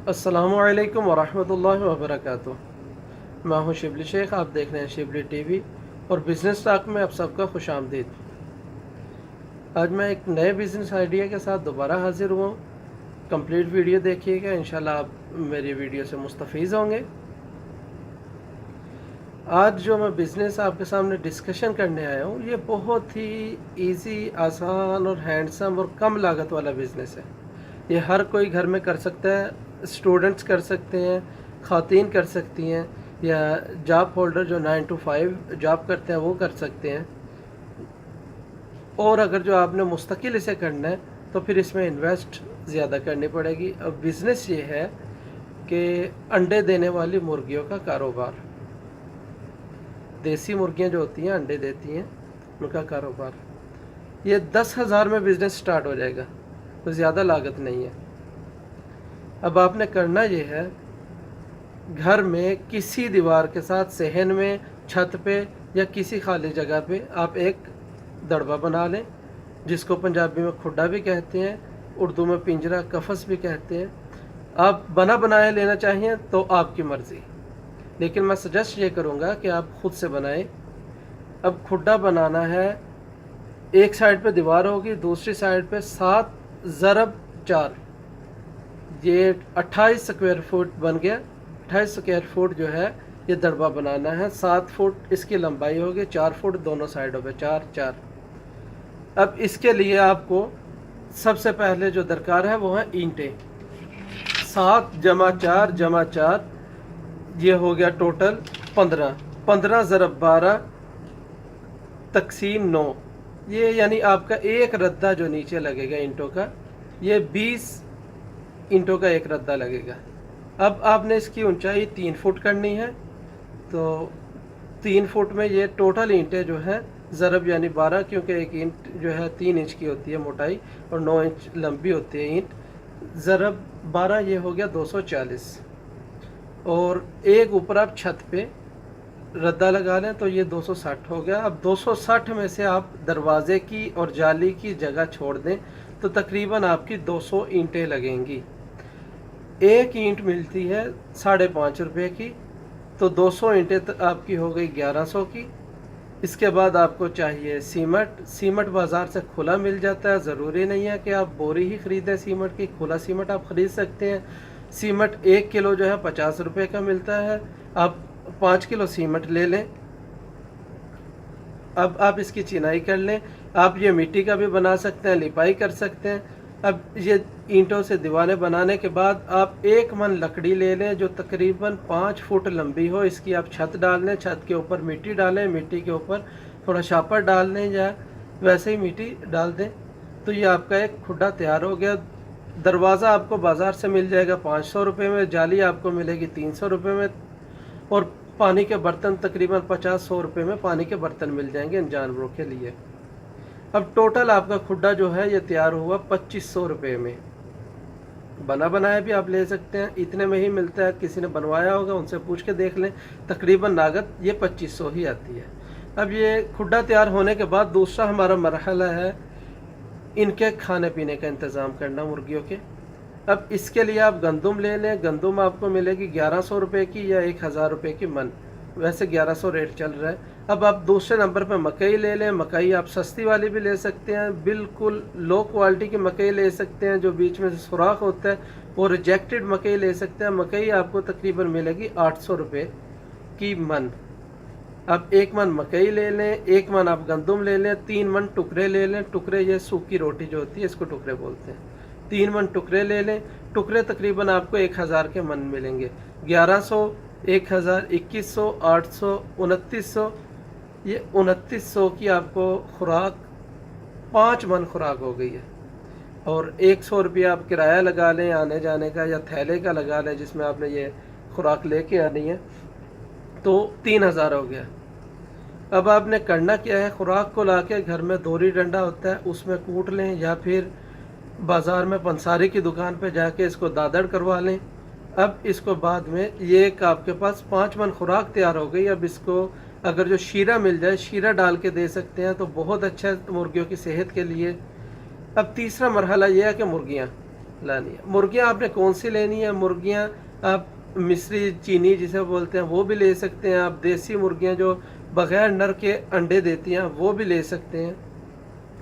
अस्सलामुअलैकुम वरहमतुल्लाहि वबरकातुह। मैं हूं शिबली शेख, आप देख रहे हैं शिबली टीवी और बिज़नेस टॉक में आप सबका खुश आमदीद। आज मैं एक नए बिज़नेस आइडिया के साथ दोबारा हाज़िर हुआ हूँ। कंप्लीट वीडियो देखिएगा, इंशाल्लाह आप मेरी वीडियो से मुस्तफ़ीज़ होंगे। आज जो मैं बिज़नेस आपके सामने डिस्कशन करने आया हूँ, ये बहुत ही ईज़ी, आसान और हैंडसम और कम लागत वाला बिज़नेस है। ये हर कोई घर में कर सकता है, स्टूडेंट्स कर सकते हैं, ख़वातीन कर सकती हैं, या जॉब होल्डर जो 9 to 5 जॉब करते हैं वो कर सकते हैं। और अगर जो आपने मुस्तकिल इसे करना है तो फिर इसमें इन्वेस्ट ज़्यादा करनी पड़ेगी। अब बिज़नेस ये है कि अंडे देने वाली मुर्गियों का कारोबार, देसी मुर्गियाँ जो होती हैं अंडे देती हैं, उनका कारोबार। ये 10,000 में बिज़नेस स्टार्ट हो जाएगा, तो ज़्यादा लागत नहीं है। अब आपने करना ये है, घर में किसी दीवार के साथ, सहन में, छत पे या किसी खाली जगह पे आप एक दड़बा बना लें, जिसको पंजाबी में खुड्डा भी कहते हैं, उर्दू में पिंजरा कफस भी कहते हैं। आप बना बनाया लेना चाहिए तो आपकी मर्ज़ी, लेकिन मैं सजेस्ट ये करूँगा कि आप ख़ुद से बनाएं। अब खुड्डा बनाना है, एक साइड पे दीवार होगी, दूसरी साइड पे 7 ज़रब 4, ये 28 स्क्वायर फुट बन गया। 28 स्क्वायर फुट जो है ये दड़बा बनाना है। 7 फुट इसकी लंबाई होगी, 4 फुट दोनों साइडों पे, 4 4। अब इसके लिए आपको सबसे पहले जो दरकार है वो है ईंटें। 7 जमा 4 जमा 4, ये हो गया टोटल 15। 15 ज़रब 12 तक़सीम 9, ये यानी आपका एक रद्दा जो नीचे लगेगा ईंटों का, ये 20 ईंटों का एक रद्दा लगेगा। अब आपने इसकी ऊंचाई 3 फुट करनी है, तो 3 फुट में ये टोटल ईंटें जो हैं ज़रब यानी 12, क्योंकि एक ईंट जो है 3 इंच की होती है मोटाई और 9 इंच लंबी होती है ईंट, ज़रब 12 ये हो गया 240। और एक ऊपर आप छत पे रद्दा लगा लें तो ये 260 हो गया। अब 260 में से आप दरवाज़े की और जाली की जगह छोड़ दें तो तकरीबन आपकी 200 ईंटें लगेंगी। एक ईंट मिलती है 5.5 रुपये की, तो 200 ईंटें आपकी हो गई 1100 की। इसके बाद आपको चाहिए सीमेंट। सीमेंट बाज़ार से खुला मिल जाता है, ज़रूरी नहीं है कि आप बोरी ही ख़रीदें सीमेंट की, खुला सीमेंट आप ख़रीद सकते हैं। सीमेंट 1 किलो जो है 50 रुपये का मिलता है, आप 5 किलो सीमेंट ले लें। अब आप इसकी चिनाई कर लें। आप ये मिट्टी का भी बना सकते हैं, लिपाई कर सकते हैं। अब ये ईंटों से दीवारें बनाने के बाद आप 1 मन लकड़ी ले लें जो तकरीबन 5 फुट लंबी हो। इसकी आप छत डाल लें, छत के ऊपर मिट्टी डालें, मिट्टी के ऊपर थोड़ा शापर डाल दें या वैसे ही मिट्टी डाल दें, तो ये आपका एक खुड्डा तैयार हो गया। दरवाज़ा आपको बाज़ार से मिल जाएगा 500 रुपये में, जाली आपको मिलेगी 300 रुपये में, और पानी के बर्तन तकरीबन 50-100 रुपये में पानी के बर्तन मिल जाएंगे इन जानवरों के लिए। अब टोटल आपका खुड्डा जो है ये तैयार हुआ 2500 रुपये में। बना बनाया भी आप ले सकते हैं, इतने में ही मिलता है। किसी ने बनवाया होगा उनसे पूछ के देख लें, तकरीबन लागत ये 2500 ही आती है। अब ये खुड्डा तैयार होने के बाद दूसरा हमारा मरहला है इनके खाने पीने का इंतज़ाम करना मुर्गियों के। अब इसके लिए आप गंदम ले लें। गंदम आपको मिलेगी 1100 रुपये की या 1000 रुपये की मन, वैसे 1100 रेट चल रहा है। अब आप दूसरे नंबर पर मकई ले लें। मकई आप सस्ती वाली भी ले सकते हैं, बिल्कुल लो क्वालिटी की मकई ले सकते हैं जो बीच में से सुराख होता है, वो रिजेक्टेड मकई ले सकते हैं। मकई आपको तकरीबन मिलेगी 800 रुपये की मन। अब 1 मन मकई ले लें, 1 मन आप गंदम ले लें, 3 मन टुकड़े ले लें। टुकड़े ये सूखी रोटी जो होती है इसको टुकड़े बोलते हैं। 3 मन टुकड़े ले लें। टुकड़े तकरीबन आपको 1000 के मन मिलेंगे। 1100, 1000, 2100, 800, 2900, ये 2900 की आपको खुराक 5 मन खुराक हो गई है। और 100 रुपया आप किराया लगा लें आने जाने का, या थैले का लगा लें जिसमें आपने ये खुराक लेके आनी है, तो 3000 हो गया। अब आपने करना क्या है, खुराक को लाके घर में दोरी डंडा होता है उसमें कूट लें, या फिर बाज़ार में पंसारी की दुकान पे जाके इसको दादड़ करवा लें। अब इसको बाद में ये एक आपके पास 5 मन खुराक तैयार हो गई। अब इसको अगर जो शीरा मिल जाए, शीरा डाल के दे सकते हैं तो बहुत अच्छा है मुर्गियों की सेहत के लिए। अब तीसरा मरहला ये है कि मुर्गियाँ, लानी है। मुर्गियाँ आपने कौन सी लेनी है? मुर्गियाँ आप मिस्री चीनी जिसे बोलते हैं वो भी ले सकते हैं, आप देसी मुर्गियाँ जो बग़ैर नर के अंडे देती हैं वो भी ले सकते हैं।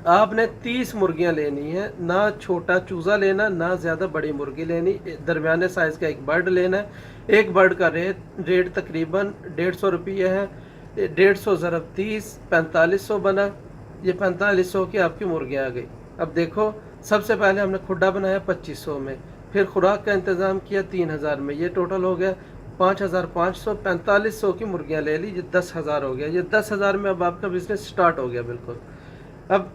आपने 30 मुर्गियाँ लेनी है, ना छोटा चूज़ा लेना, ना ज़्यादा बड़ी मुर्गी लेनी, दरमियाने साइज़ का एक बर्ड लेना है। एक बर्ड का रेट तकरीबन 150 रुपये है। 150 ज़रब 30 4500 बना। ये 4500 की आपकी मुर्गियाँ आ गई। अब देखो, सबसे पहले हमने खुड्डा बनाया 2500 में, फिर खुराक का इंतज़ाम किया 3000 में, ये टोटल हो गया 5500। 4500 की मुर्गियाँ ले ली, ये 10,000 हो गया। ये 10,000 में अब आपका बिज़नेस स्टार्ट हो गया बिल्कुल। अब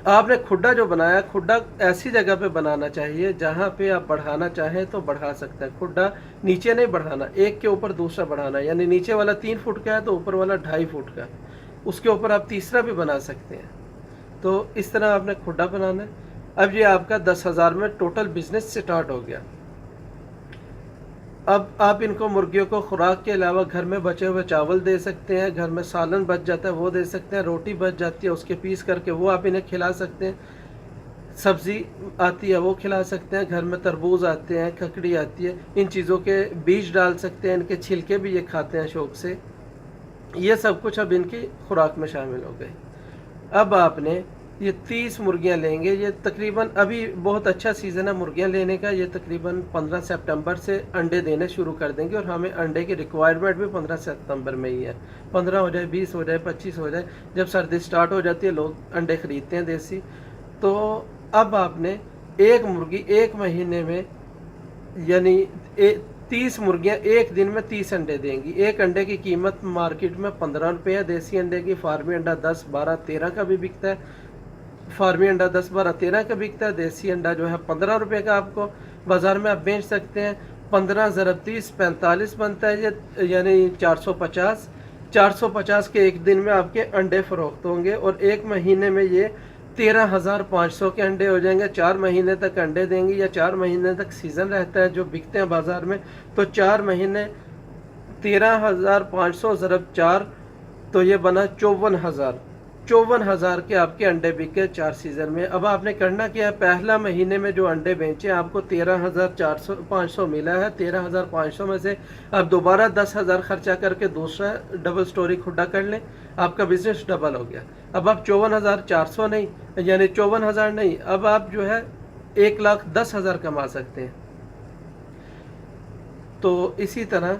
आपने खुड्डा जो बनाया, खुड्डा ऐसी जगह पे बनाना चाहिए जहाँ पे आप बढ़ाना चाहें तो बढ़ा सकते हैं। खुड्डा नीचे नहीं बढ़ाना, एक के ऊपर दूसरा बढ़ाना, यानी नीचे वाला 3 फुट का है तो ऊपर वाला 2.5 फुट का, उसके ऊपर आप तीसरा भी बना सकते हैं। तो इस तरह आपने खुड्डा बनाना है। अब ये आपका 10,000 में टोटल बिजनेस स्टार्ट हो गया। अब आप इनको, मुर्गियों को खुराक के अलावा घर में बचे हुए चावल दे सकते हैं, घर में सालन बच जाता है वो दे सकते हैं, रोटी बच जाती है उसके पीस करके वो आप इन्हें खिला सकते हैं, सब्ज़ी आती है वो खिला सकते हैं, घर में तरबूज आते हैं, ककड़ी आती है, इन चीज़ों के बीज डाल सकते हैं, इनके छिलके भी ये खाते हैं शौक़ से। ये सब कुछ अब इनकी खुराक में शामिल हो गए। अब आपने ये 30 मुर्गियाँ लेंगे, ये तकरीबन अभी बहुत अच्छा सीज़न है मुर्गियाँ लेने का, ये तकरीबन 15 सितंबर से अंडे देने शुरू कर देंगे और हमें अंडे की रिक्वायरमेंट भी 15 सितंबर में ही है। 15 हो जाए, 20 हो जाए, 25 हो जाए, जब सर्दी स्टार्ट हो जाती है लोग अंडे ख़रीदते हैं देसी। तो अब आपने एक मुर्गी एक महीने में, यानी 30 मुर्गियाँ एक दिन में 30 अंडे देंगी। एक अंडे की कीमत मार्केट में 15 रुपये है देसी अंडे की। फार्मी अंडा 10, 12, 13 का भी बिकता है। फार्मी अंडा 10, 12, 13 का बिकता है। देसी अंडा जो है 15 रुपये का आपको बाज़ार में आप बेच सकते हैं। 15 ज़रब 30 45 बनता है ये, यानी 450। 450 के एक दिन में आपके अंडे फ़रोख्त होंगे और एक महीने में ये 13,500 के अंडे हो जाएंगे। 4 महीने तक अंडे देंगे, या 4 महीने तक सीज़न रहता है जो बिकते हैं बाज़ार में। तो 4 महीने 13,500 ज़रब 4, तो ये बना 54,000। 54,000 के आपके अंडे बिके 4 सीज़न में। अब आपने करना क्या है, पहला महीने में जो अंडे बेचे आपको 13,500 मिला है। 13,500 में से आप दोबारा 10,000 खर्चा करके दूसरा डबल स्टोरी खुड्डा कर लें, आपका बिजनेस डबल हो गया। अब आप 54,400 नहीं, यानी 54,000 नहीं, अब आप जो है 1,10,000 कमा सकते हैं। तो इसी तरह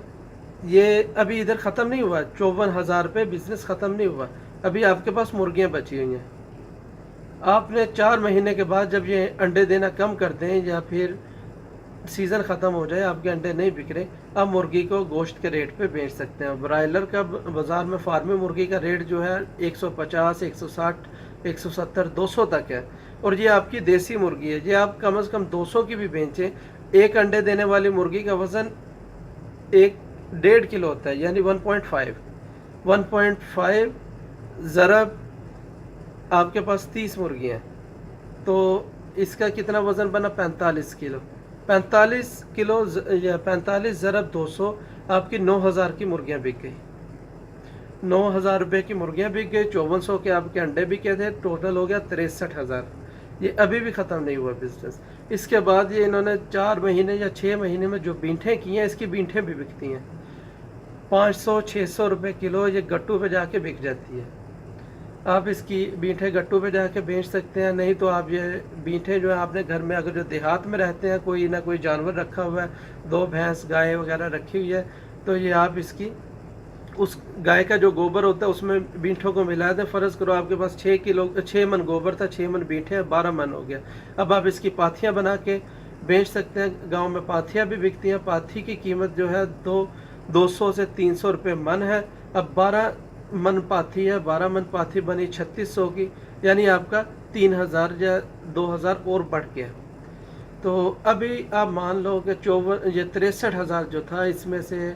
ये अभी इधर ख़त्म नहीं हुआ, 54,000 पे बिज़नेस ख़त्म नहीं हुआ, अभी आपके पास मुर्गियाँ बची हुई हैं। आपने 4 महीने के बाद जब ये अंडे देना कम कर दें या फिर सीज़न ख़त्म हो जाए, आपके अंडे नहीं बिक रहे, आप मुर्गी को गोश्त के रेट पे बेच सकते हैं। ब्रायलर का बाज़ार में फार्मी मुर्गी का रेट जो है 150, 160, 170, 200 तक है, और ये आपकी देसी मुर्गी है। ये आप कम से कम 200 की भी बेचें, एक अंडे देने वाली मुर्गी का वज़न 1.5 किलो होता है, यानी 1.5 ज़रब आपके पास 30 मुर्गियाँ, तो इसका कितना वज़न बना, 45 किलो। 45 किलो या 45 ज़रब 200, आपकी 9,000 की मुर्गियाँ बिक गई। 9,000 रुपये की मुर्गियाँ बिक गई, 5400 के आपके अंडे बिके थे, टोटल हो गया 63,000। ये अभी भी ख़त्म नहीं हुआ बिज़नेस। इसके बाद ये इन्होंने 4 महीने या 6 महीने में जो बींठें की हैं, इसकी बींठें भी बिकती हैं 500-600 रुपये किलो, ये गट्टू पे जाके बिक जाती है। आप इसकी बींठें गट्टू पे जाके बेच सकते हैं, नहीं तो आप ये बींठें जो है आपने घर में, अगर जो देहात में रहते हैं, कोई ना कोई जानवर रखा हुआ है, 2 भैंस गाय वगैरह रखी हुई है, तो ये आप इसकी, उस गाय का जो गोबर होता है उसमें बींठों को मिला दें। फ़र्ज़ करो आपके पास 6 मन गोबर था, 6 मन बींठे, 12 मन हो गया। अब आप इसकी पाथियाँ बना के बेच सकते हैं। गाँव में पाथियाँ भी बिकती हैं, पाथी की कीमत जो है 200 से 300 रुपये मन है। अब 12 मन पाथी है, 12 मन पाथी बनी 3600 की, यानी आपका 3,000 या 2,000 और बढ़ गया। तो अभी आप मान लो कि 63,000 जो था, इसमें से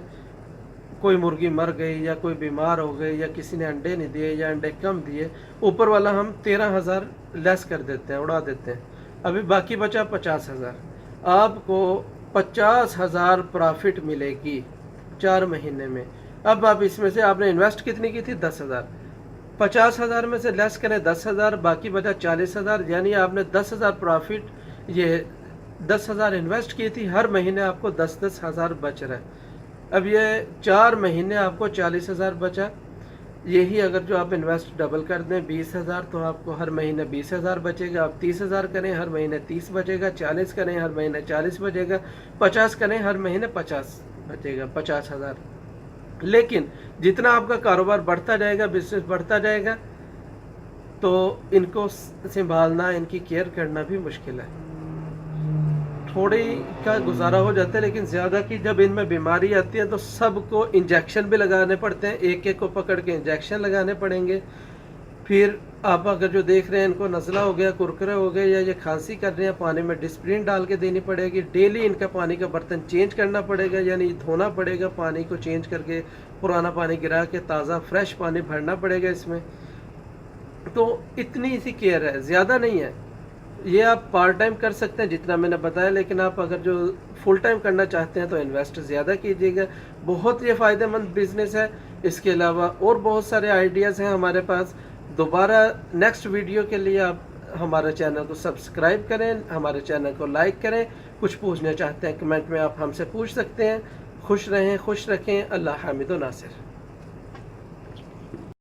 कोई मुर्गी मर गई या कोई बीमार हो गई या किसी ने अंडे नहीं दिए या अंडे कम दिए, ऊपर वाला हम 13,000 लेस कर देते हैं, उड़ा देते हैं। अभी बाकी बचा 50,000। आपको 50,000 प्रॉफिट मिलेगी 4 महीने में। अब आप इसमें से, आपने इन्वेस्ट कितनी की थी, 10,000, 50,000 में से लेस करें 10,000, बाकी बचा 40,000, यानी आपने 10,000 प्रॉफिट ये 10,000 इन्वेस्ट की थी, हर महीने आपको 10-10 हज़ार बच रहा है। अब ये 4 महीने आपको 40,000 बचा। यही अगर जो आप इन्वेस्ट डबल कर दें 20,000, तो आपको हर महीने 20,000 बचेगा। आप 30,000 करें, हर महीने 30 बचेगा। 40 करें, हर महीने 40 बचेगा। 50 करें, हर महीने 50 बचेगा, 50,000। लेकिन जितना आपका कारोबार बढ़ता जाएगा, बिजनेस बढ़ता जाएगा, तो इनको संभालना, इनकी केयर करना भी मुश्किल है। थोड़ी का गुजारा हो जाता है, लेकिन ज़्यादा की जब इनमें बीमारी आती है तो सबको इंजेक्शन भी लगाने पड़ते हैं, एक एक को पकड़ के इंजेक्शन लगाने पड़ेंगे। फिर आप अगर जो देख रहे हैं, इनको नज़ला हो गया, कुरकुरे हो गए, या ये खांसी कर रहे हैं, पानी में डिस्प्रिन डाल के देनी पड़ेगी। डेली इनका पानी का बर्तन चेंज करना पड़ेगा, यानी धोना पड़ेगा, पानी को चेंज करके पुराना पानी गिरा के ताज़ा फ्रेश पानी भरना पड़ेगा इसमें। तो इतनी सी केयर है, ज़्यादा नहीं है। ये आप पार्ट टाइम कर सकते हैं जितना मैंने बताया, लेकिन आप अगर जो फुल टाइम करना चाहते हैं तो इन्वेस्ट ज़्यादा कीजिएगा। बहुत ये फ़ायदेमंद बिज़नेस है। इसके अलावा और बहुत सारे आइडियाज़ हैं हमारे पास। दोबारा नेक्स्ट वीडियो के लिए आप हमारे चैनल को सब्सक्राइब करें, हमारे चैनल को लाइक करें। कुछ पूछना चाहते हैं कमेंट में आप हमसे पूछ सकते हैं। खुश रहें, खुश रखें। अल्लाह हामिद व नासिर।